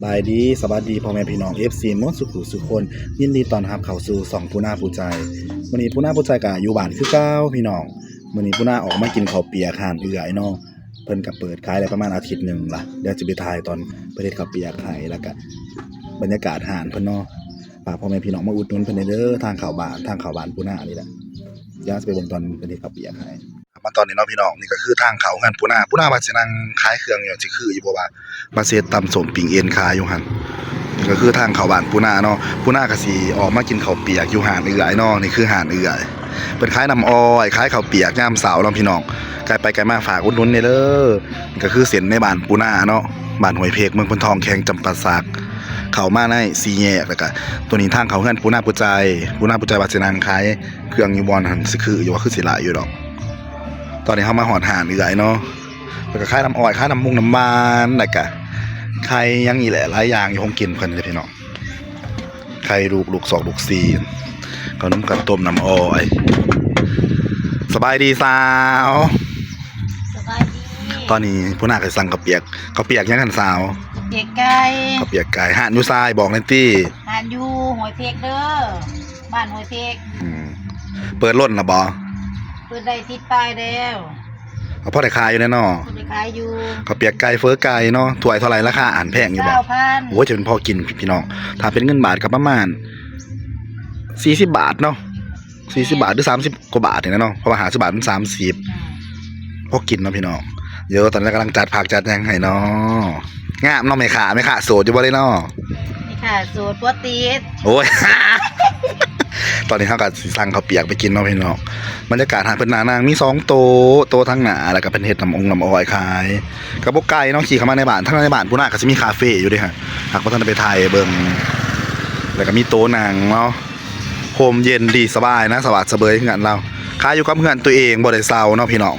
บายดีสวัสดีพ่อแม่พี่น้อง FC มดสุขุสุคนยินดีต้อนรับเข้าสู่2ผู้หน้าผู้ใจมื้อนี้ผู้หน้าผู้ใจก็อยู่บ้านคือเก่าพี่น้องมื้อนี้ผู้หน้าออกมากินข้าวเปียกร้านเอื้อยเนาะเพิ่นก็เปิดขายได้ประมาณอาทิตย์หนึงล่ะเดี๋ยวจะไปถ่ายตอนประเทศข้าวเปียกขายแล้วก็บรรยากาศร้านเพิ่นเนาะฝากพ่อแม่พี่น้องมาอุดหนุนเพิ่นเด้อทางเข้าบ้านผู้หน้านี่แหละเดี๋ยวจะไปเบิ่งตอนประเทศข้าวเปียกขายมาตอนนี้เนาะพี่น้องนี่ก็คือทางเข้าหันผู้หน้าว่าสินั่งขายเครื่องอยู่สิคืออยู่บ่ว่ามาเฮ็ดตำส้มปิ้งเอ็นขายอยู่หั่น ก็คือทางเขาบ้านปูนาเนาะปูนาก็สิออกมากินข้าวเปียกอยู่หาดเอื้อยเนาะนี่คือหาดเอื้อยเป็นคล้ายน้ำอ้อยคล้ายข้าวเปียกยามเสาร์เนาะพี่น้องไกลไปไกลมาฝากอุดหนุนเด้อนี่ก็คือเส้นในบ้านปูนาเนาะบ้านห้วยเพกเมืองพนทองแขงจำปาสักเข้ามาใน4แยกแล้วก็ตัวนี้ทางเขาเฮือนปูนาปูใจว่าสินางขายเครื่องอยู่บ่อนหั่นสิคืออยู่ว่าคือสิหลายอยู่ดอกตอนนี้เฮามาฮอดหาดเอื้อยเนาะแล้วก็คล้ายน้ำอ้อยคล้ายน้ำมุงน้ำมันแล้วก็ไข่ยังอีแหละหลายอย่างอยู่คงกินเพิ่นเลยพี่น้องไข่ลูกศอกลูกซีนขนมกับต้มน้ำอ้อยสบายดีสาวสบายดีตอนนี้ผู้น่าเคยสั่งข้าวเปียกยังกันสาวเปียกไก่ข้าวเปียกไก่หาดอยู่ทรายบอกหน่อยติหานอยู่หอยเพกเด้อบ้านหอยเพกเปิดล้นล่ะบ่เปิดได้ติดป้ายแล้วเอาพอได้ขายอยู่แน่เนาะเปิดขายอยู่ข้าวเปียกไก่เฟ้อไก่เนาะถ้วยเท่าไหร่ราคาอ่านแพงอยู่บ่โอ้ยจะเป็นพอกินพี่น้องถ้าเป็นเงินบาทก็ประมาณ40 บาทเนาะ40 บาทหรือ30กว่าบาทนี่นะเนาะเพราะว่า50 บาทมัน30พอกินเนาะพี่น้องเดี๋ยวตอนนี้กำลังจัดผักจัดแจงให้เนาะงามเนาะแม่ค้าโสดอยู่บ่ได้เนาะแม่ค้าโสดบ่ติดโอ้ย ตอนนี้เฮาก็สิสั่งข้าวเปียกไปกินเนาะพี่น้องบรรยากาศหาดเพิ่นนางมี2โต๊ะทั้งหน้าแล้วก็เป็นเฮ็ดน้ำอ้อยขายก็บ่ไกลเนาะขี่เข้ามาในบ้านทั้งในบ้านพุ่นน่ะก็สิมีคาเฟ่อยู่เด้ฮะหากบ่ทันได้ไปถ่ายเบิ่งแล้วก็มีโต๊ะนั่งเนาะโฮมเย็นดีสบายนะสวัสดิ์เสบยคือกันเราขายอยู่กับเพื่อนตัวเองบ่ได้เซาเนาะพี่น้อง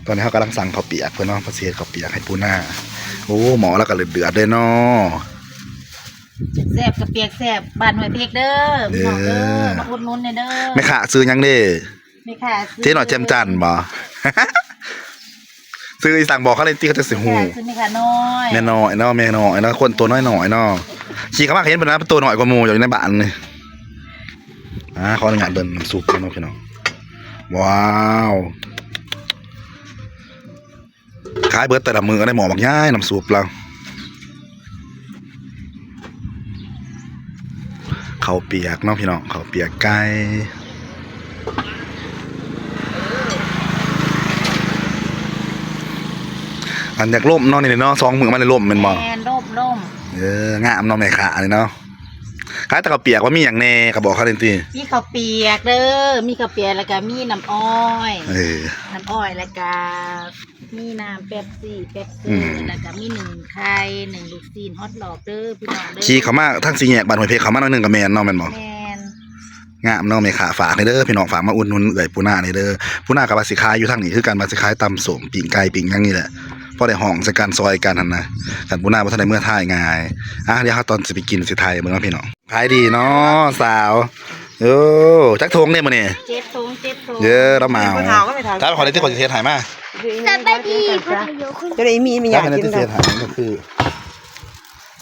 ตอนนี้เฮากำลังสั่งข้าวเปียกเพิ่นเนาะประเทศข้าวเปียกให้ปูนาโอ้หมอแล้วก็เดือดๆเด้เนาะแซ่บกับเปียกแซ่บบ้านหอยเพกเด้อพี่น้องเด้อมาอุดหนุนเด้อแม่ค้าซื้อหยังเด้แม่ค้าเจ๊หน่อยแจ่มจันทร์บ่ ซื้ออีสั่งบอกเขาเลยติเขาจะสิฮู้ซื้อแม่ค้าน้อยแม่น้อยเนาะแม่น้อยเนาะคนตัวน้อยๆเนาะขี่เข้ามาเห็นเพิ่นนะตัวน้อยกว่าหมู่อยู่ในบ้านนี่ขออนุญาตเบิ่งน้ำซุปเนาะพี่น้องว้าวขายเบิดแต่ละมื้อก็ได้หมอบักย้ายน้ำซุปเราข้าวเปียกเนาะพี่น้องข้าวเปียกไก่อันอยากล่มเนาะนี่เนาะ2 มื้อมันได้ล่มแม่นบ่แม่นล่มงามเนาะแม่ค้านี่เนาะขายแต่ข้าวเปียกว่ามีหยังแน่ก็บอกเขาเลยติมีข้าวเปียกเด้อมีข้าวเปียกแล้วก็มีน้ำอ้อยน้ำอ้อยแล้วก็มีน้ำเป๊ปซี่แล้วก็มี1ไข่1ลูกซีนฮอตดอกเด้อพี่น้องเด้อขี่เข้ามาทั้ง4แยกบ้านห้วยเพกเข้ามาหน่อยนึงก็แม่นเนาะแม่นบ่แม่นงามเนาะแม่ค้าฝากให้เด้อพี่น้องฝากมาอุดหนุนเอื้อยปูนานี่เด้อปูนาก็ว่าสิขายอยู่ทางนี้คือกันว่าสิขายตำส้มปิ้งไก่ปิ้งหยังนี่แหละพอได้ห้องใส่กันซอยกันหั่นนะกันปูนาบ่ทันได้เมื่อถ่ายง่ายเดี๋ยวเฮาตอนสิไปกินสิถ่ายเบิ่งเนาะพี่น้องขายดีเนาะสาวจักทงเนี่ยมื้อนี้7 ถุงเยอะแล้วมาถ้าขอได้ที่ขอสิเทศให้มาสบายดีจะได้มีอยากกินเทศให้ก็คือ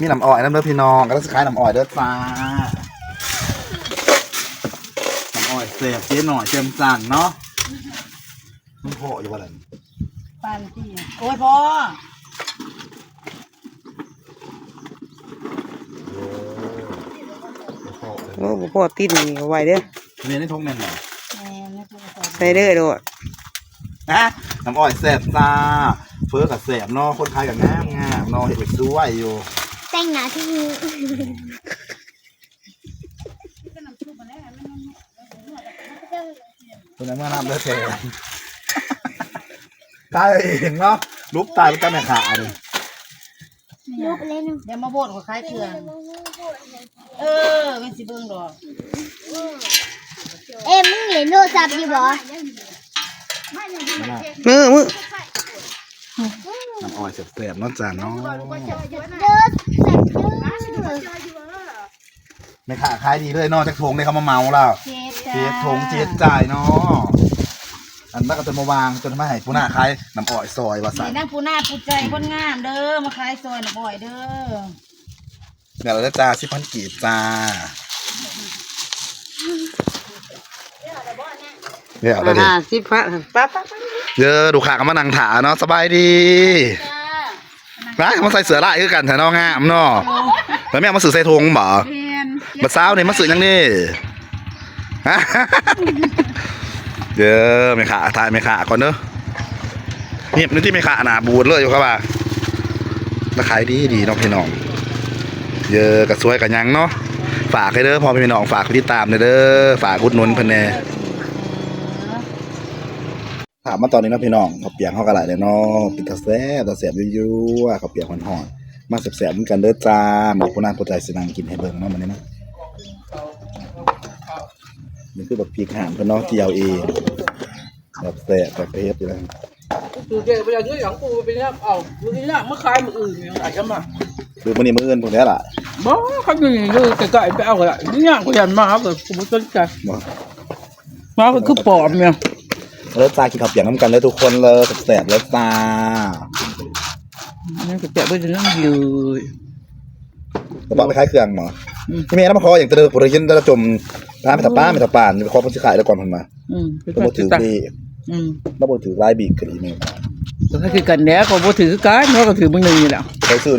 มีน้ำอ้อยน้ำเด้อพี่น้องก็สิขายน้ำอ้อยเด้อจ้าน้ำอ้อยเสียบเจ๊หน่อยเจียมจันเนาะมันพออยู่บ่ล่ะปานที่โอ้ยพ่อโอ้พ่อติดนี่เอาไว้เด้อเมียในทงแม่นบ่ใส่เด้อโดดน้ำอ้อยแซ่บจ้าเฟ้อกับแซ่บเนาะคนขายกับงามเนาะเฮ็ดไปสวยอยู่แต่งหน้าที่นี่ตัวนั้นมาน้ำเด้อแท้ตายเองเนาะลุกตายเป็นแม่ค้าเลยลุกเล่นเดี๋ยวมาโบดกับคล้ายเครื่องเป็นสิเบิ่งดอกมึงเห็นโทรศัพท์อยู่บ่มือน้ำอ้อยแซ่บๆเนาะจ้าเนาะแม่ค้าขายดีเลยเนาะจักทงได้เขามาเมาแล้วเจ็ดทงเจ็ดจ่ายเนาะ อันนั้นก็จนมาวางจนมาให้ปูนาขายน้ำอ้อยซอยว่าซั่น นี่นั่งผู้หน้าผู้ใจคนงามเด้อมาขายซอยหน่อยเด้อ เดี๋ยวเราจะจ้า10,000กีบจ้าเดี๋ยวเราดิ 10 พันป๊าป๊า เยอะดูขากันมานั่งถาเนาะสบายดี จ้า นะมาใส่เสื้อลายคือกันแถวเนาะงามเนาะแล้วแม่มาสื่อใส่ธงบ่ เรียน บัดเช้านี่มาสื่อยังนี่ฮะเยอะไม่ขาทายไม่ขาก่อนเด้อนี่นี่ที่ไม่ขาหนาบูดเลยอยู่ครับว่าราคาดีเนาะพี่น้องเยอะกับสวยกับยังเนาะฝากให้เด้อพอพี่น้องฝากติดตามเด้อฝากอุดหนุนเพิ่นแน่ถามมาตอนนี้เนาะพี่น้องเขาวเปียกเขากระไรเลยเนาะปิดตาแซ่บตาแซ่บยั่วๆเขาวเปียกหอนๆมาแซ่บๆเหมือนกันเด้อจ้าหมดผู้นางผู้ใจสินางกินให้เบิ่งเนาะมันนี้นะนี่คือแบบพริกห่างเพิ่นเนาะที่เอาเองแบบแซ่บแบบเผ็ดอยู่แล้ว ดูเดี๋ยวไปเอาเงินของกูไปเนี่ยเอามึงนี่มาขายมื้ออื่นยังไงกันมา คือมื้อนี้มื้ออื่นพวกนี้ล่ะ บ่เขาอยู่อยู่ใกล้ๆไปเอาละนี่ย่างกูยันมาครับกูบ่สนใจ บ่ มาก็คือปลอมเนี่ย เลิศจ้ากินข้าวเปียกน้ำกันเลยทุกคนเลยแซ่บๆเลิศจ้า นี่ก็จะไปเรื่องอยู่ แล้วบอกไปขายเครื่องหมอพี่เมย์น้ำมาคออย่างเตอผมได้ยินแล้วจมร้านไม่ถับป้าไม่ถับป่านไปคอเพิ่นสิขายแล้วก่อนเพิ่นมาแล้วบ่ถือบีแล้วบ่ถือลายบีกกับอีเมล ก็คือกันแล้วก็บ่ถือกันเนาะก็ถือมึงนึงนี่แหละ ไปซื้อ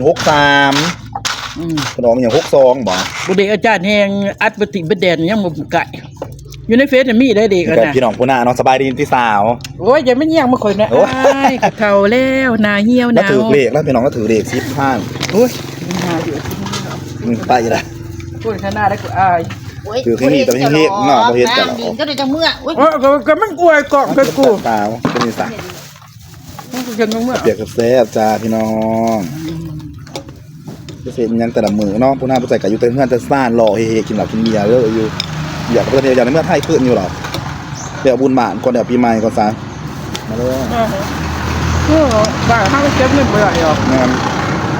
63ขนมอย่าง62บ่ บ่ได้อาจารย์แฮงอัดปฏิบัติแดนยังบ่ไก่อยู่ในเฟซมีได้เด็ก กั กัน บ น่ะ พี่น้องผู้หน้าเนาะสบายดีพี่สาว โอ้ยอย่าไม่เยี่ยงมาข่อยนะ โอ้ย อ้ายกะเฒ่าแล้วหน้าเหี่ยวห แล้ว นาว ถือเลขแล้วพี่น้องก็ถือเลข10ข้าง โอ้ยหน้าอยู่ ไปละ พูดข้างหน้าแล้วกูอาย คือแค่นี้แต่พี่เฮ็ดเนาะบ่เฮ็ดกันหรอก ดินก็เลยจังเมื่ออุ้ย โอ้ก็มันอวยกล่องกับกู สาวเป็นนิสัย มันก็จังเมื่อ เปียกแซ่บจ้าพี่น้องจะเสร็จยังแต่ละมื้อเนาะผู้หน้าผู้ใจก็อยู่แต่เฮือนแต่ซ่านรอเฮๆกินเหล้ากินเบียร์เด้ออยู่อยากประเทศอย่างในเมื่อไทยขึ้นอยู่หรอเดี๋ยวบุญบานก่อนเดี๋ยวปีใหม่ก่อนซะมาเลย โอ้บ้านเฮาเก็บเงินบ่ได้หรอก งาน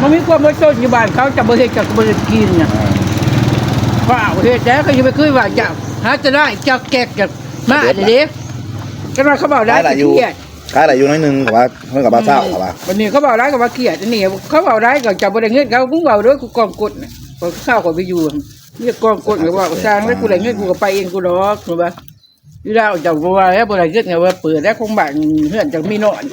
มันมีความบ่ชนอยู่บ้านเขาจะบ่เฮ็ดจักบ่ได้กินน่ะว่าเฮ็ดแล้วก็อยู่ไปคุยว่าจะหาจะได้จักแกกจักมาเด้ก็ว่าเขาบอกได้เครียด ขายอะไรอยู่น้อยนึงแต่ว่าเพิ่นกับบ้าเจ้าเหรอวะ วันนี้เขาบอกได้ก็ว่าเครียดอันนี้เขาบอกได้ก็จะบ่ได้เงินเขากูเว้าด้วยกูกองกดน่ะก็ข้าวก็ไปอยู่นี่กองกดก็ว่าสร้างแล้วกูได้เงินกูก็ไปเองกูดอกถูกป่ะอยู่แล้วจะบ่ว่าแล้วบ่ได้เงินก็ว่าเปิดแล้วคงบ้านเฮือนจังมีนอน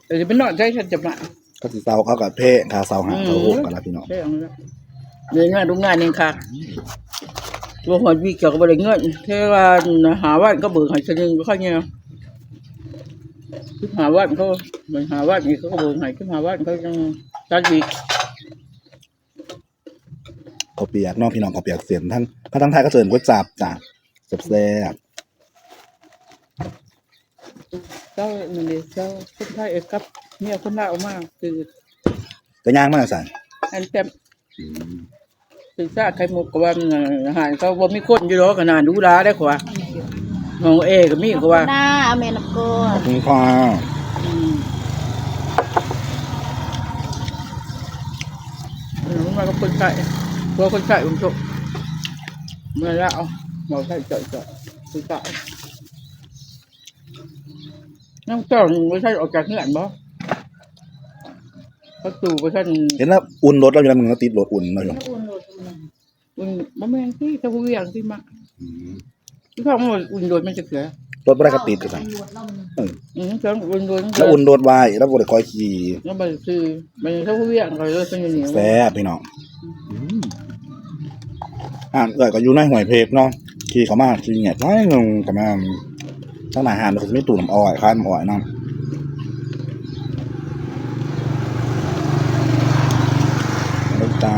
แต่สิเป็นนอนใช้ฉันจะมา ก็สิเซาเขากับเพ่คาเซาหาเขาโหกกันละพี่น้อง ใช่เอาละเรียนงานโรงงานเองค่ะตัวหอดวิกเกี่ยวกับบริเงินเทว่าหาวันก็เบิกให้ชนึงก็ค่อยเงี้ยขึ้นหาวันเขาเหมือนหาวันนี่เขาก็เบิกให้ขึ้นหาวันเขาจังตัดวิก เขาวเปียกเน้องพี่น้องเขาวเปียกเสียนทั้งพระทั้งไทยก็เสิร์นก๋วยจับจ้ะแซ่บ เจ้าหนึ่งเดียวเจ้าคนไทยเอกกับเนี่ยคนลาวมากคือ ๆก็ย่างมากสั่น อันแต้มศึกษาไข่มุกกับว่าอาหารเขาบ่มีคนอยู่หรอกขนาดดูดาได้กว่าน้องเอก็มีก็ว่า หน้าอเมนโก ขอบคุณค่ะ มันก็คนไข้ตัวคนไข้ผมชกเมื่อแล้วเราใส่เจาะคนไข้น้ำจ้องไม่ใช่ออกจากเงื่อนบ่ประตูไม่ใช่ เห็นแล้วอุ่นรถเราอยู่แล้วมึงก็ติดรถอุ่นเลย อุ่นบ่แม่นที่ตะเวียงที่มาที่เขามันอุ่นโดยมันจะเกลือ รถไม่ได้ก็ติดก็สั่น จังอุ่นโดย แล้วอุ่นรถไว้แล้วบ่ได้คอยขี่ แล้วมันคือมันตะเวียงก็เลยเป็นเหนียว แซ่บพี่น้องเกิดก็อยู่ในห่วยเพกเนาะขี่เขามาขี่แงะน้อยลงกับมาทั้งหน้าหานมันก็จะมีตู้น้ำอ้อยคล้ายน้ำอ้อยเนาะแล้วจ้า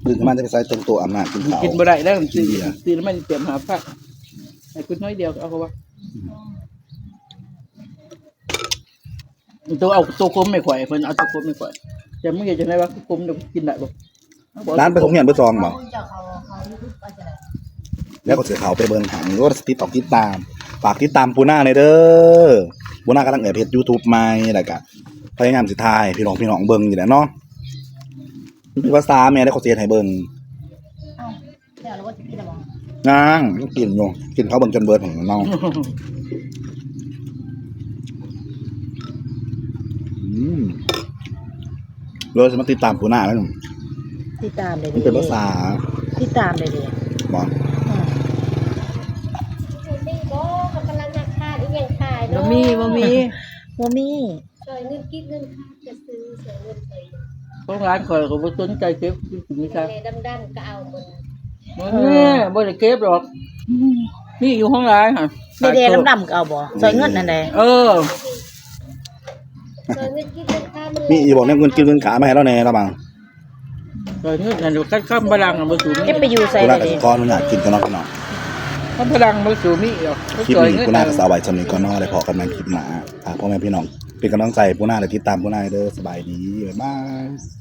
ตื่นขึ้นมาจะไปใส่ตรงตัวอาบน้ำกินข้าว กินบ่ได้แล้วตีแล้วมันเตรียมหาผ้าให้คุณน้อยเดียวเอาเขาว่าตัวเอาตัวคมไม่ข่อยเพิ่นเอาตัวคมไม่ข่อยจะมึงอยากจะได้ว่าคมเดี๋ยวกินได้บ่ ร้านไปผมเห็นไปซองบ่ เจ้าเขายูทูบไปจะไหน แล้วก็เสือเขาไปเบิ่งหันก็ติดต่อติดตามฝากติดตามปูน่าในอยเด้อปูน่ากำลังเปิดเพจ YouTube ใหม่แล้วก็พยายามสิถ่ายพี่น้องเบิ่งอยู่แหละเนาะ มันเป็นภาษาแม่ได้ขอเสียให้เบิ่ง เอ้าเดี๋ยวเราก็จะกินอะไรบ้าง นางกินอยู่กินเขาเบิ่งจนเบิดของน้องเราจะมาติดตามปูหน้าแล้ว ติดตามเลย มันเป็นภาษา ติดตามเลยดิ บอก นี่ก็กำลังจะขาดอีกอย่างขาย บ่ เนาะ มีบ่มี โมมี่ ช่วยเงินกิ๊กเงินขาดจะซื้อเสียเงินไป ของร้านข่อยก็บ่สนใจเก็บมีค่ะ เลยดำๆก็เอาหมด บ่ได้เก็บหรอกนี่อยู่ห้องร้านค่ะ เดๆดำๆก็เอาบ่ซอยเงินนั่นแหละ เออ ช่วยเงินกิ๊กเงินขาด นี่อีบอกเนี่ยเงินกินเงินขามาให้เราแน่ระบัง ซอยเงินนั่นคัดคำพลังบ่สูมี เก็บไปอยู่ใส่ ปูห เล น้าย กับ ดิ ก้อนอยากกินกันเนาะพี่น้อง คำพลังบ่สูมีหรอก คลิป ซอย นี้ เงิน ปูหน้ากับสาวใบจำนี้ก่อนเนอเลยพอกันใหม่คลิปหน้าพ่อแม่พี่น้องเป็นกำลังใจปูหน้าและติดตามปูหน้าเด้อสบายดีบ๊ายบาย